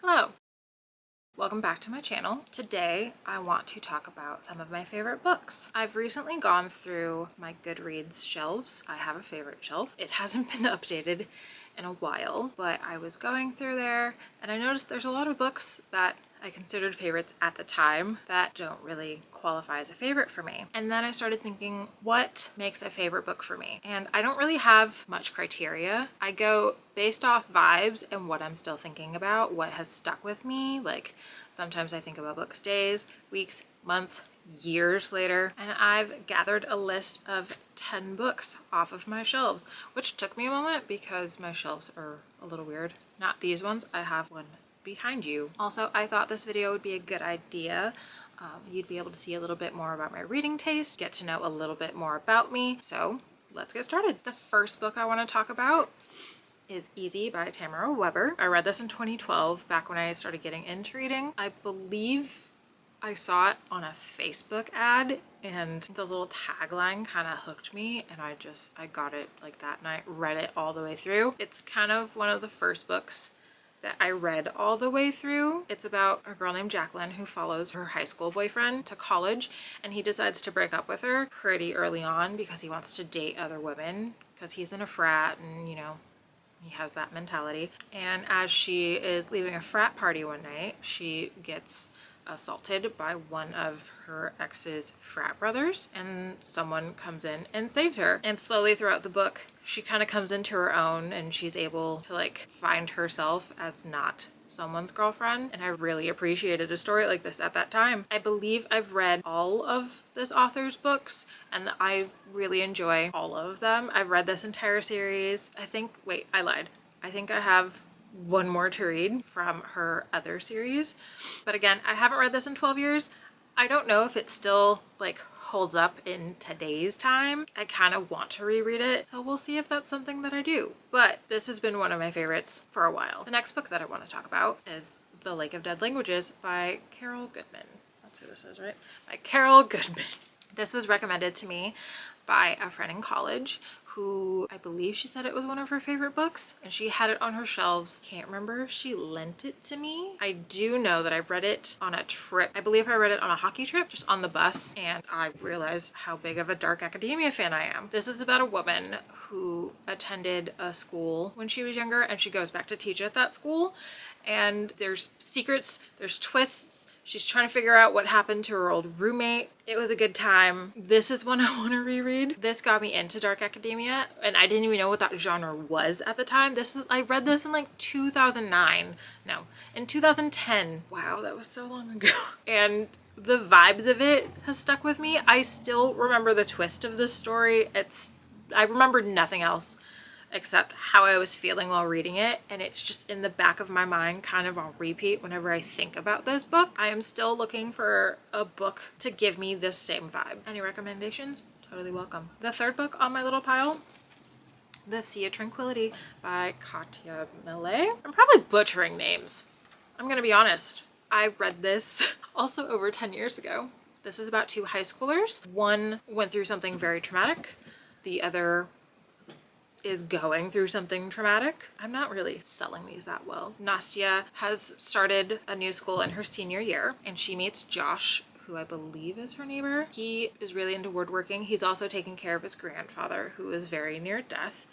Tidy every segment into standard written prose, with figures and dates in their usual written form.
Hello! Welcome back to my channel. Today I want to talk about some of my favorite books. I've recently gone through my Goodreads shelves. I have a favorite shelf. It hasn't been updated in a while, but I was going through there and I noticed there's a lot of books that I considered favorites at the time that don't really qualify as a favorite for me. And then I started thinking, what makes a favorite book for me? And I don't really have much criteria. I go based off vibes and what I'm still thinking about, what has stuck with me. Like sometimes I think about books days, weeks, months, years later, and I've gathered a list of 10 books off of my shelves, which took me a moment because my shelves are a little weird. Not these ones, I have one behind you. Also, I thought this video would be a good idea. You'd be able to see a little bit more about my reading taste, get to know a little bit more about me. So let's get started. The first book I want to talk about is Easy by Tamara Weber. I read this in 2012, back when I started getting into reading. I believe I saw it on a Facebook ad and the little tagline kind of hooked me, and I got it like that night, read it all the way through. It's kind of one of the first books that I read all the way through. It's about a girl named Jacqueline who follows her high school boyfriend to college, and he decides to break up with her pretty early on because he wants to date other women because he's in a frat and, you know, he has that mentality. And as she is leaving a frat party one night, she gets assaulted by one of her ex's frat brothers, and someone comes in and saves her. And slowly throughout the book, she kind of comes into her own and she's able to like find herself as not someone's girlfriend. And I really appreciated a story like this at that time. I believe I've read all of this author's books and I really enjoy all of them. I've read this entire series. Wait, I lied. I think I have one more to read from her other series. But again, I haven't read this in 12 years. I don't know if it still like holds up in today's time. I kind of want to reread it, so we'll see if that's something that I do. But this has been one of my favorites for a while. The next book that I want to talk about is The Lake of Dead Languages by Carol Goodman. That's who this is, right? By Carol Goodman. This was recommended to me by a friend in college who I believe she said it was one of her favorite books, and she had it on her shelves. Can't remember if she lent it to me. I do know that I read it on a trip. I believe I read it on a hockey trip, just on the bus, and I realized how big of a dark academia fan I am. This is about a woman who attended a school when she was younger, and she goes back to teach at that school, and there's secrets, there's twists. She's trying to figure out what happened to her old roommate. It was a good time. This is one I want to reread. This got me into dark academia, and I didn't even know what that genre was at the time. I read this in like 2009. No, in 2010. Wow, that was so long ago. And the vibes of it has stuck with me. I still remember the twist of this story. I remember nothing else except how I was feeling while reading it, and it's just in the back of my mind kind of on repeat whenever I think about this book. I am still looking for a book to give me this same vibe. Any recommendations? Totally welcome. The third book on my little pile, The Sea of Tranquility by Katja Mille. I'm probably butchering names. I'm gonna be honest. I read this also over 10 years ago. This is about two high schoolers. One went through something very traumatic. The other is going through something traumatic. I'm not really selling these that well. Nastya has started a new school in her senior year, and she meets Josh, who I believe is her neighbor. He is really into woodworking. He's also taking care of his grandfather, who is very near death.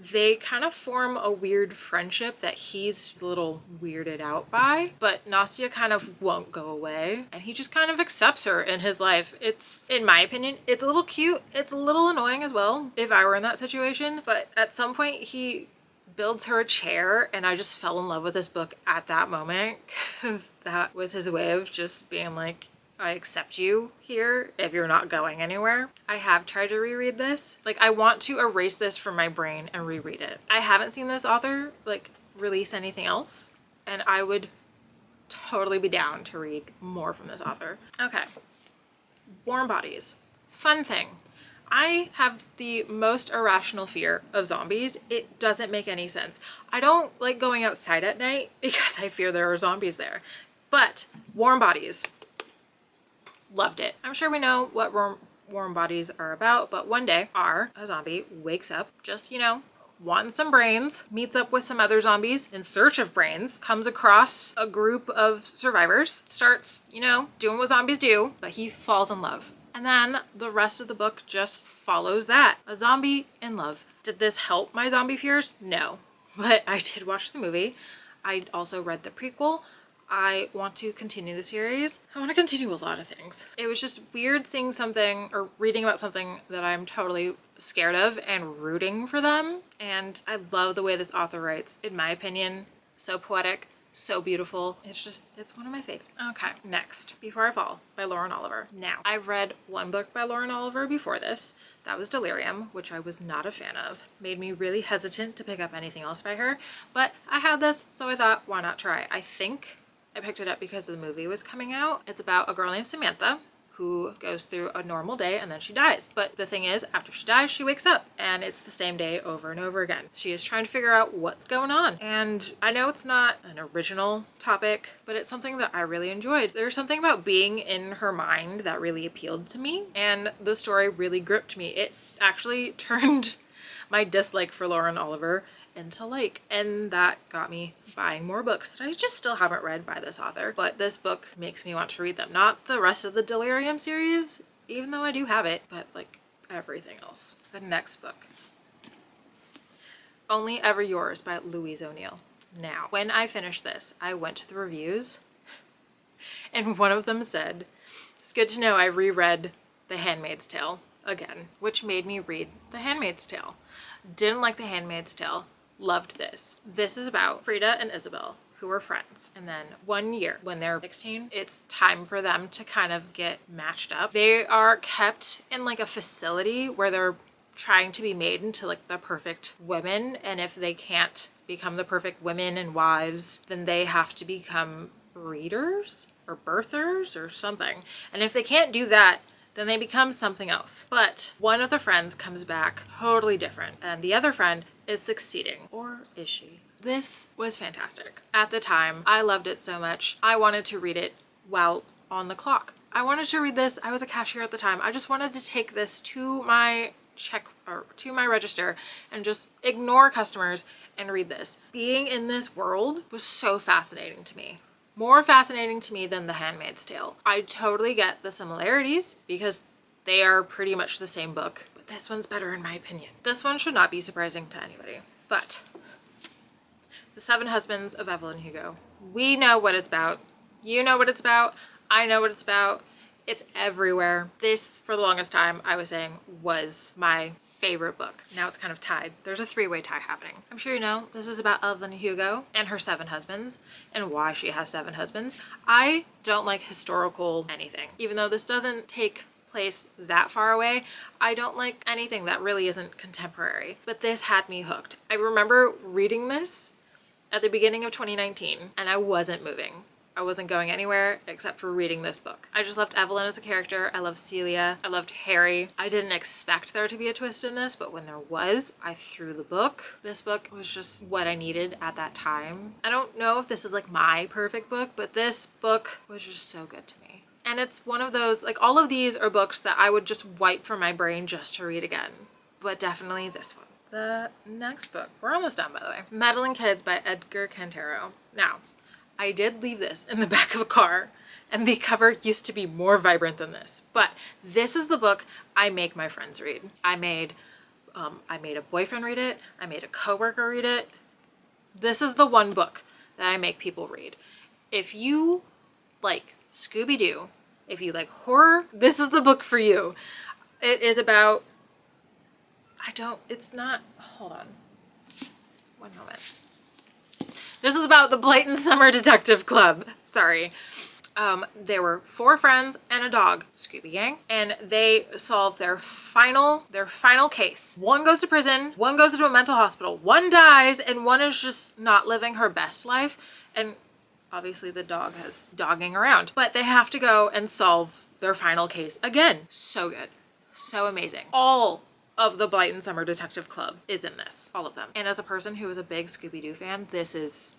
They kind of form a weird friendship that he's a little weirded out by, but Nastya kind of won't go away, and he just kind of accepts her in his life. It's, in my opinion, it's a little cute. It's a little annoying as well if I were in that situation, but at some point he builds her a chair, and I just fell in love with this book at that moment because that was his way of just being like, I accept you here if you're not going anywhere. I have tried to reread this. Like, I want to erase this from my brain and reread it. I haven't seen this author like release anything else, and I would totally be down to read more from this author. Okay, Warm Bodies. Fun thing. I have the most irrational fear of zombies. It doesn't make any sense. I don't like going outside at night because I fear there are zombies there. But Warm Bodies. Loved it. I'm sure we know what warm bodies are about, but one day a zombie wakes up just, you know, wants some brains, meets up with some other zombies in search of brains, comes across a group of survivors, starts, you know, doing what zombies do, but he falls in love. And then the rest of the book just follows that. A zombie in love. Did this help my zombie fears? No. But I did watch the movie. I also read the prequel. I want to continue the series. I want to continue a lot of things. It was just weird seeing something or reading about something that I'm totally scared of and rooting for them. And I love the way this author writes, in my opinion. So poetic, so beautiful. It's one of my faves. Okay, next, Before I Fall by Lauren Oliver. Now, I've read one book by Lauren Oliver before this. That was Delirium, which I was not a fan of. Made me really hesitant to pick up anything else by her. But I had this, so I thought, why not try? I think I picked it up because the movie was coming out. It's about a girl named Samantha who goes through a normal day and then she dies. But the thing is, after she dies, she wakes up and it's the same day over and over again. She is trying to figure out what's going on. And I know it's not an original topic, but it's something that I really enjoyed. There's something about being in her mind that really appealed to me, and the story really gripped me. It actually turned my dislike for Lauren Oliver into like, and that got me buying more books that I just still haven't read by this author, but this book makes me want to read them. Not the rest of the Delirium series, even though I do have it, but like everything else. The next book, Only Ever Yours by Louise O'Neill. Now, when I finished this, I went to the reviews and one of them said, "It's good to know I reread The Handmaid's Tale again," which made me read The Handmaid's Tale. Didn't like The Handmaid's Tale. Loved this. This is about Frida and Isabel, who are friends. And then one year, when they're 16, it's time for them to kind of get matched up. They are kept in like a facility where they're trying to be made into like the perfect women. And if they can't become the perfect women and wives, then they have to become breeders or birthers or something. And if they can't do that, then they become something else. But one of the friends comes back totally different, and the other friend is succeeding. Or is she? This was fantastic. At the time, I loved it so much. I wanted to read it while on the clock. I wanted to read this. I was a cashier at the time. I just wanted to take this to my to my register and just ignore customers and read this. Being in this world was so fascinating to me. More fascinating to me than The Handmaid's Tale. I totally get the similarities because they are pretty much the same book, but this one's better in my opinion. This one should not be surprising to anybody, but The Seven Husbands of Evelyn Hugo. We know what it's about. You know what it's about. I know what it's about. It's everywhere. This, for the longest time, I was saying, was my favorite book. Now it's kind of tied. There's a three-way tie happening. I'm sure you know this is about Evelyn Hugo and her 7 husbands and why she has 7 husbands. I don't like historical anything. Even though this doesn't take place that far away, I don't like anything that really isn't contemporary. But this had me hooked. I remember reading this at the beginning of 2019 and I wasn't moving. I wasn't going anywhere except for reading this book. I just loved Evelyn as a character. I loved Celia. I loved Harry. I didn't expect there to be a twist in this, but when there was, I threw the book. This book was just what I needed at that time. I don't know if this is like my perfect book, but this book was just so good to me. And it's one of those, like all of these are books that I would just wipe from my brain just to read again, but definitely this one. The next book, we're almost done by the way. Meddling Kids by Edgar Cantero. Now, I did leave this in the back of a car and the cover used to be more vibrant than this, but this is the book I make my friends read. I made a boyfriend read it. I made a coworker read it. This is the one book that I make people read. If you like Scooby-Doo, if you like horror, this is the book for you. It is about, hold on, one moment. This is about the Blyton Summer Detective Club. Sorry. There were 4 friends and a dog, Scooby Gang, and they solve their final case. One goes to prison, one goes into a mental hospital, one dies, and one is just not living her best life. And obviously the dog is dogging around, but they have to go and solve their final case again. So good. So amazing. All of the Blyton Summer Detective Club is in this, all of them. And as a person who is a big Scooby-Doo fan, this is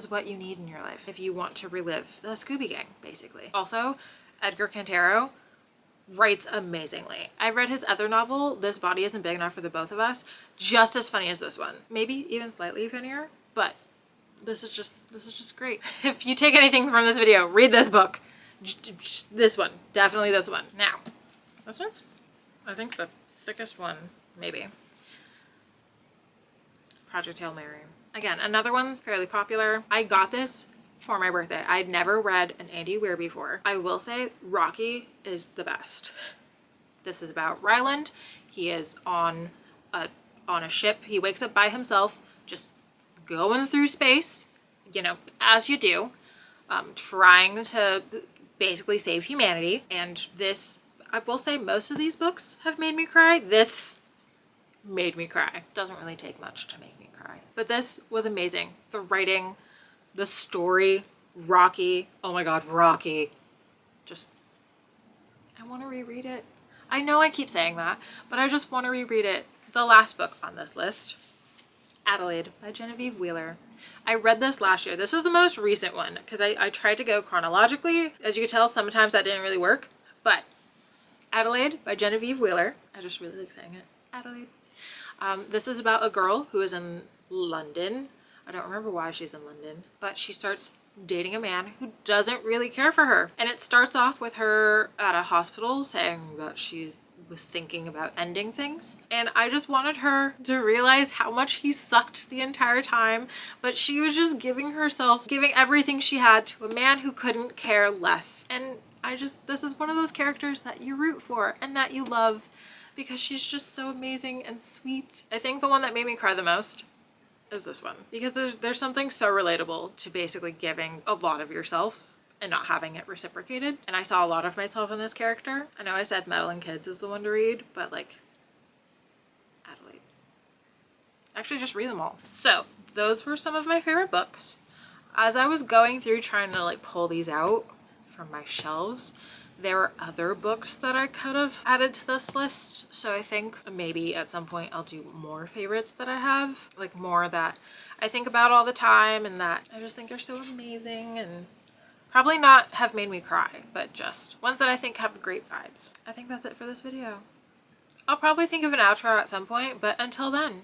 what you need in your life if you want to relive the Scooby Gang, basically. Also, Edgar Cantero, writes amazingly. I read his other novel, This Body Isn't Big Enough for the Both of Us, just as funny as this one. Maybe even slightly funnier, but this is just great. If you take anything from this video, read this book. This one, definitely this one. Now, this one's, I think, the thickest one, maybe. Project Hail Mary. Again, another one fairly popular. I got this for my birthday. I'd never read an Andy Weir before. I will say Rocky is the best. This is about Ryland. He is on a ship. He wakes up by himself, just going through space, you know, as you do, trying to basically save humanity. And this, I will say, most of these books have made me cry. This made me cry. Doesn't really take much to make me cry, but this was amazing. The writing, the story, Rocky. Oh my God, Rocky. Just, I want to reread it. I know I keep saying that, but I just want to reread it. The last book on this list, Adelaide by Genevieve Wheeler. I read this last year. This is the most recent one because I tried to go chronologically. As you can tell, sometimes that didn't really work, but Adelaide by Genevieve Wheeler. I just really like saying it. Adelaide. This is about a girl who is in London. I don't remember why she's in London, but she starts dating a man who doesn't really care for her. And it starts off with her at a hospital saying that she was thinking about ending things. And I just wanted her to realize how much he sucked the entire time, but she was just giving herself, giving everything she had to a man who couldn't care less. And this is one of those characters that you root for and that you love because she's just so amazing and sweet. I think the one that made me cry the most is this one because there's something so relatable to basically giving a lot of yourself and not having it reciprocated. And I saw a lot of myself in this character. I know I said Meddling Kids is the one to read, but like Adelaide. Actually, just read them all. So those were some of my favorite books. As I was going through trying to like pull these out from my shelves, there were other books that I could have added to this list. So I think maybe at some point I'll do more favorites that I have, like more that I think about all the time and that I just think are so amazing and probably not have made me cry, but just ones that I think have great vibes. I think that's it for this video. I'll probably think of an outro at some point, but until then,